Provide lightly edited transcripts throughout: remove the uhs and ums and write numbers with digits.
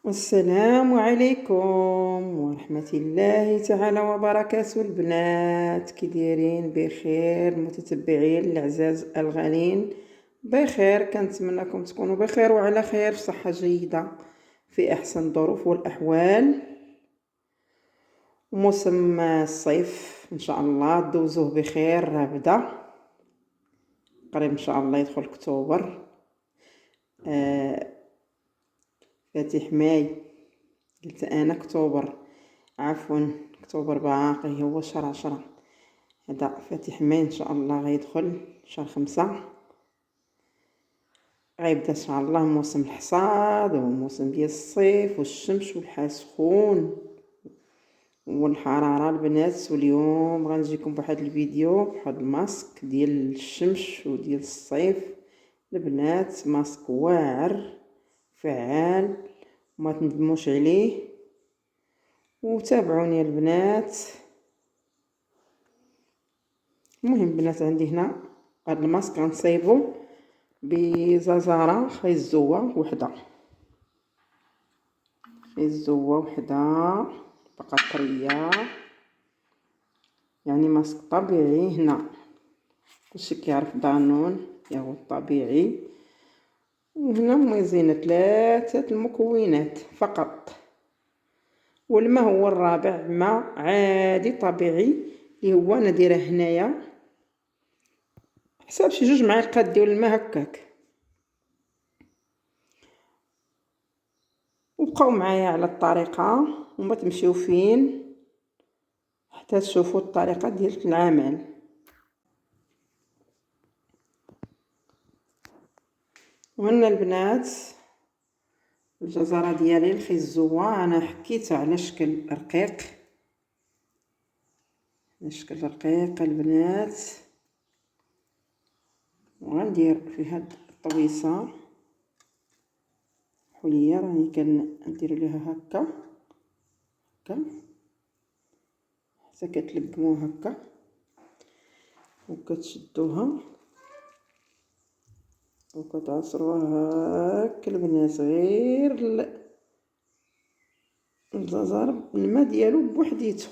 السلام عليكم ورحمة الله تعالى وبركاته. البنات كي دايرين؟ بخير؟ متتبعين العزاز الغالين بخير، كنتمنىكم تكونوا بخير وعلى خير في صحة جيدة في أحسن الظروف والأحوال. موسم الصيف إن شاء الله دوزوه بخير، راه بدا قريب إن شاء الله يدخل أكتوبر. فاتح ماي، قلت انا اكتوبر، عفوا اكتوبر باقي هو شهر 10. هذا فاتح ماي ان شاء الله غيدخل شهر 5، غيبدا ان شاء الله موسم الحصاد وموسم ديال الصيف والشمس والحال سخون والحراره البنات. واليوم غنجيكم بواحد الفيديو بواحد الماسك ديال الشمس وديال الصيف البنات، ماسك واعر فعال وما تندموش عليه، وتابعوني البنات. المهم بنات، عندي هنا هاد الماسك غنصايبو بزازاره خيزوه وحده، فقط طريه، يعني ماسك طبيعي. هنا كلشي كيعرف دانون هو الطبيعي، وهنا موزينه 3 المكونات فقط، والماء هو الرابع، ماء عادي طبيعي اللي هو انا دايره هنايا حساب شي 2 معالق ديال الماء هكاك. وبقاو معايا على الطريقه وما تمشيو فين حتى تشوفوا الطريقه ديال العمل. وهنا البنات الجزره ديالي الخيزوه، انا حكيت على شكل رقيق، البنات. وغندير في هاد الطويصه حليه، راني كندير ليها هكا حتى كتلقموها هكا وكتشدوها وكتعصروها هكا البنات. غير الجزر الماء ديالو بوحديتو،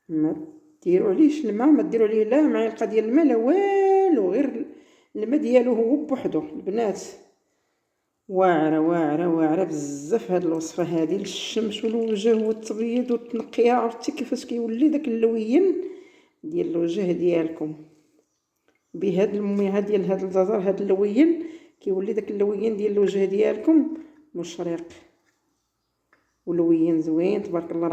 ما ديروا عليهش الماء، ما ديروا عليه لا معلقه ديال الماء لا والو، غير الماء ديالو هو بوحدو البنات. واعره بزاف هاد الوصفه هادي للشمس والوجه والتبييض والتنقيه. عرفتي كيفاش كيولي داك اللوين ديال الوجه ديالكم بهاد المياه ديال هاد الجزر، هاد اللوين كيولي داك اللوين ديال الوجه ديالكم مشرق ولوين زوين تبارك الله.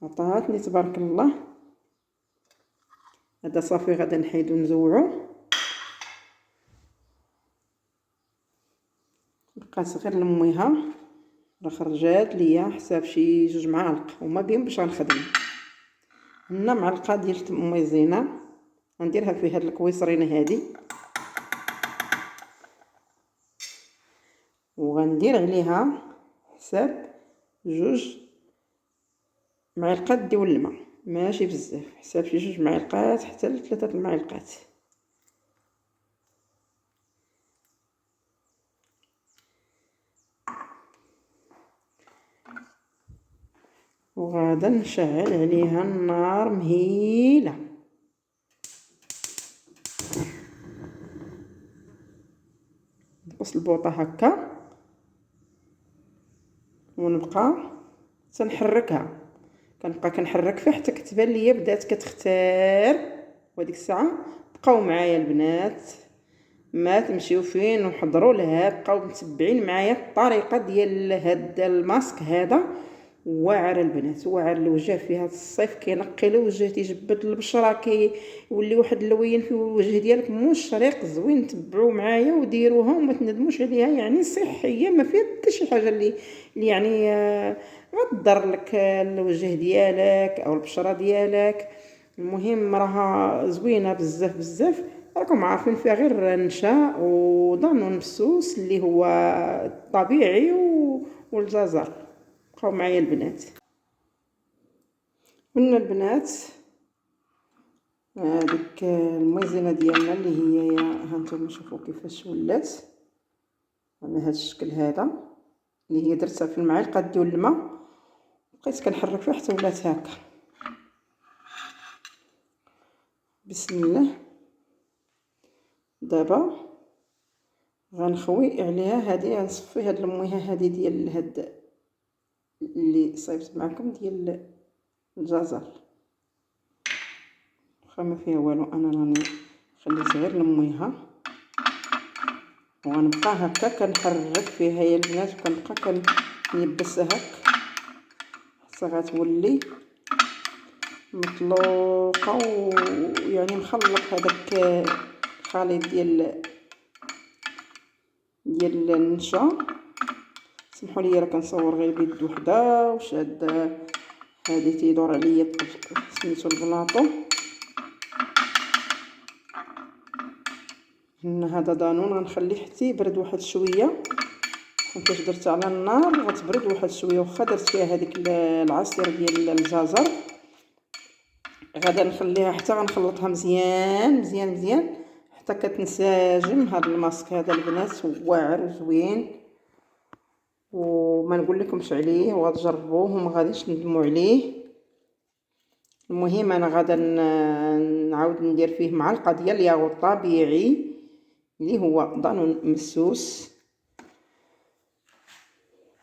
عطاتني تبارك الله. هذا صافي غادا نحيدو نزوعو. بقات غير لميها، راه خرجات ليا حساب شي 2 معالق وما بين باش غنخدم. هنا معلقه ديال ميزينه غنديرها في هاد الكويصرينه هادي، وغندير عليها حساب 2 معلقات ديال الماء، ماشي بزاف، حساب شي 2 معلقات حتى ل 3 المعلقات. وغادا نشعل عليها النار مهيله، نقص البوطه هكا ونبقى تنحركها، كنبقى كنحرك فيها حتى كتبان ليا بدات كتختار. وديك الساعه بقاو معايا البنات، ما تمشيو فين وحضروا لها، بقاو متبعين معايا الطريقه ديال هاد الماسك. هذا واعر البنات، واعر الوجه في هذا الصيف، كينقي الوجه، تيجبد البشره، كيولي واحد اللوين في الوجه ديالك مشرق زوين. تبعوا معايا وديروها وما تندموش عليها، يعني صحيه ما فيها حتى شي حاجه اللي يعني غتضر لك الوجه ديالك او البشره ديالك. المهم راها زوينه بزاف. راكم عارفين فيها غير نشا وضانون مسوس اللي هو طبيعي والجزر. بقاو معايا البنات. قلنا البنات هذيك الميزينه ديالنا اللي هي هانتوما شوفوا كيفاش ولات على هذا الشكل هذا، اللي هي درتها في المعلقه ديال الماء، بقيت كنحرك فيها حتى ولات هكا. بسم الله. دابا غنخوي عليها هذه، غنصفي هاد المياه هذه ديال هاد اللي صايبت معكم ديال الجزر، واخا ما فيها والو، انا راني خليت غير الميها، وغنبقى هكا كنحرك فيها يا البنات، وكنبقى كنيبسها هكا حتى غتولي مطلوقه، ويعني مخلط هذاك الخليط ديال النشا. سمحوا لي راه كنصور غير بيد وحده، وشاده هادي تيدور عليا سميتو البلاطو. هذا دانون غنخليه حتى يبرد واحد شويه، حيت درت على النار غتبرد واحد شويه. واخا درت فيها هذيك العصير ديال الجزر، غادا نخليها حتى غنخلطها مزيان مزيان مزيان حتى كتنسجم. هذا الماسك هذا البنات واعر وزوين، وما نقول لكمش عليه، وغتجربوه وما غاديش تندموا عليه. المهم انا غادا نعاود ندير فيه معلقه ديال الياغورت طبيعي اللي هو دانون مسوس،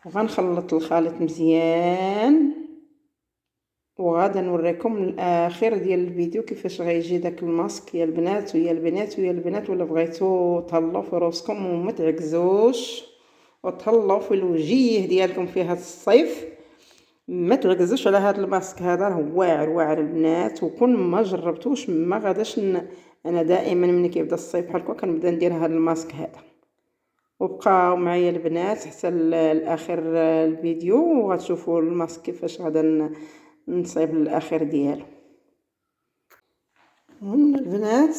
وغنخلط الخليط مزيان، وغادا نوريكم الاخر ديال الفيديو كيفاش غيجي داك الماسك يا البنات ويا البنات ويا البنات. ولا بغيتو تهلاو في روسكم وما تعكزوش وتهلاو في الوجيه ديالكم في هذا الصيف، ما تعكزوش على هذا الماسك هذا، راه واعر واعر البنات. وكون ما جربتوش ما غاداش انا دائما ملي كيبدا الصيف بحال هكا كنبدا ندير هذا الماسك هذا. وبقاو معايا البنات حتى الاخر الفيديو، وغتشوفوا الماسك كيفاش غادا نصايب للاخر ديالو. هنا البنات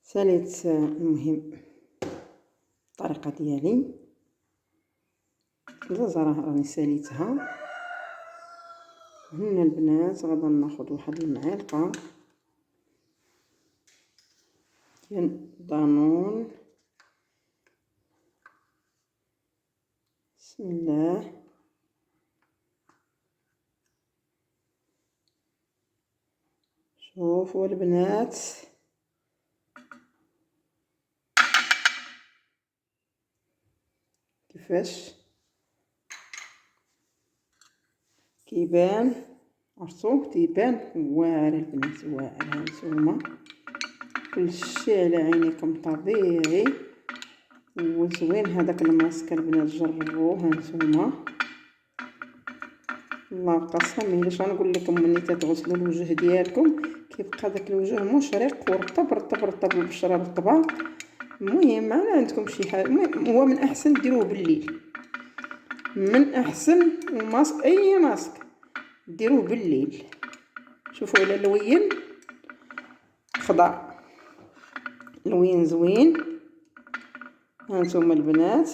ساليت المهم الطريقه ديالي، الجزره راني ساليتها. هنا البنات غادا ناخذ واحد المعلقه ديال دانون. بسم الله. شوفوا البنات كيفاش كيبان، عرفتو تيبان واعر البنات واعر. هانتوما كلشي على عينيكم طبيعي وزوين. هذاك الماسك البنات جربوه هانتوما، الله قسم الا غنقول لكم ملي تغسلوا الوجه ديالكم كيبقى داك الوجه مشرق ورطب رطب رطب، البشره رطبه. المهم ما عندكم شي حاجه، هو من احسن ديروه بالليل، من احسن ماسك اي ماسك ديروه بالليل. شوفوا على اللوين خضر لوين زوين. هانتوما البنات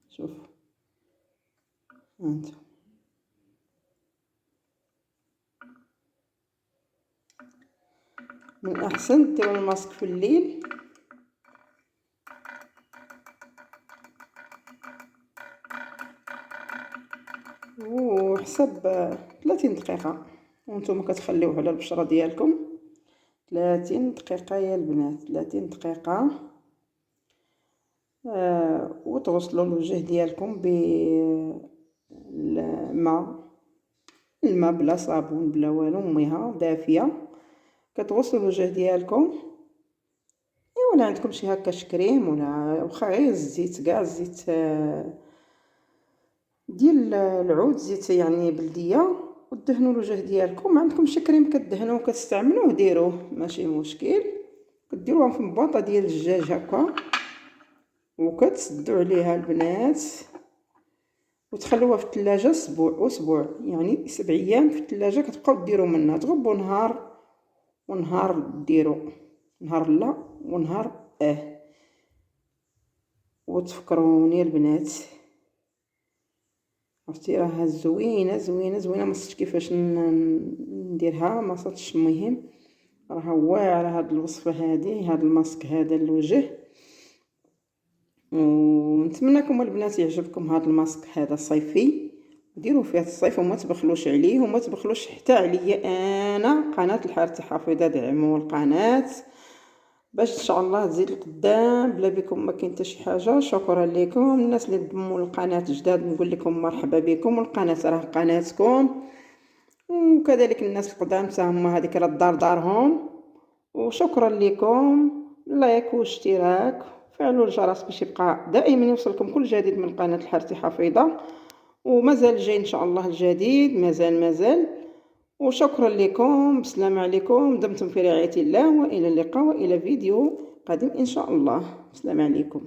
شوفوا، هانتوما من احسن ديروا الماسك في الليل. وحسب 30 دقيقه وانتم كتخليوه على البشره ديالكم 30 دقيقه يا البنات، 30 دقيقه. وتغسلوا الوجه ديالكم الماء بلا صابون بلا والو، ميها دافيه كتغسلوا الوجه ديالكم. ولا عندكم شي هكا شكريم ولا واخا غير الزيت، كاع الزيت ديال العود، زيت يعني بلديه، ودهنوا الوجه ديالكم. ما عندكم شي كريم كدهنوه كتستعملوه ديروه ماشي مشكل. كديروها في مباطه ديال الدجاج هكا وكتسدوا عليها البنات وتخلوها في الثلاجه اسبوع يعني 7 ايام في الثلاجه. كتبقاو ديروا منها، تغبوا نهار ونهار، ديروا نهار لا ونهار وتفكروني البنات عرفتي راها زوينه زوينه زوينه، ما صدتش كيفاش نديرها، ما صدتش. المهم راها واعره هاد الوصفه هذه، هاد الماسك هذا للوجه. ونتمنىكم البنات يعجبكم هاد الماسك هذا صيفي، ديروا فيه الصيف وما تبخلوش عليه وما تبخلوش حتى عليا انا. قناه الحارة حافظه، دعموا القناه باش ان شاء الله تزيد لقدام. بلا بكم ما كاين حتى شي حاجه. شكرا لكم الناس اللي ضموا القناه جداد، نقول لكم مرحبا بكم، القناه راه قناتكم. وكذلك الناس القدام حتى هما هذيك راه الدار دارهم. وشكرا لكم، لايك واشتراك، فعلوا الجرس باش يبقى دائما يوصلكم كل جديد من قناه الحارة حافظه. ومازال جاي ان شاء الله الجديد، مازال. وشكرا لكم، بسلام عليكم، دمتم في رعاية الله، والى اللقاء والى فيديو قادم ان شاء الله. بسلام عليكم.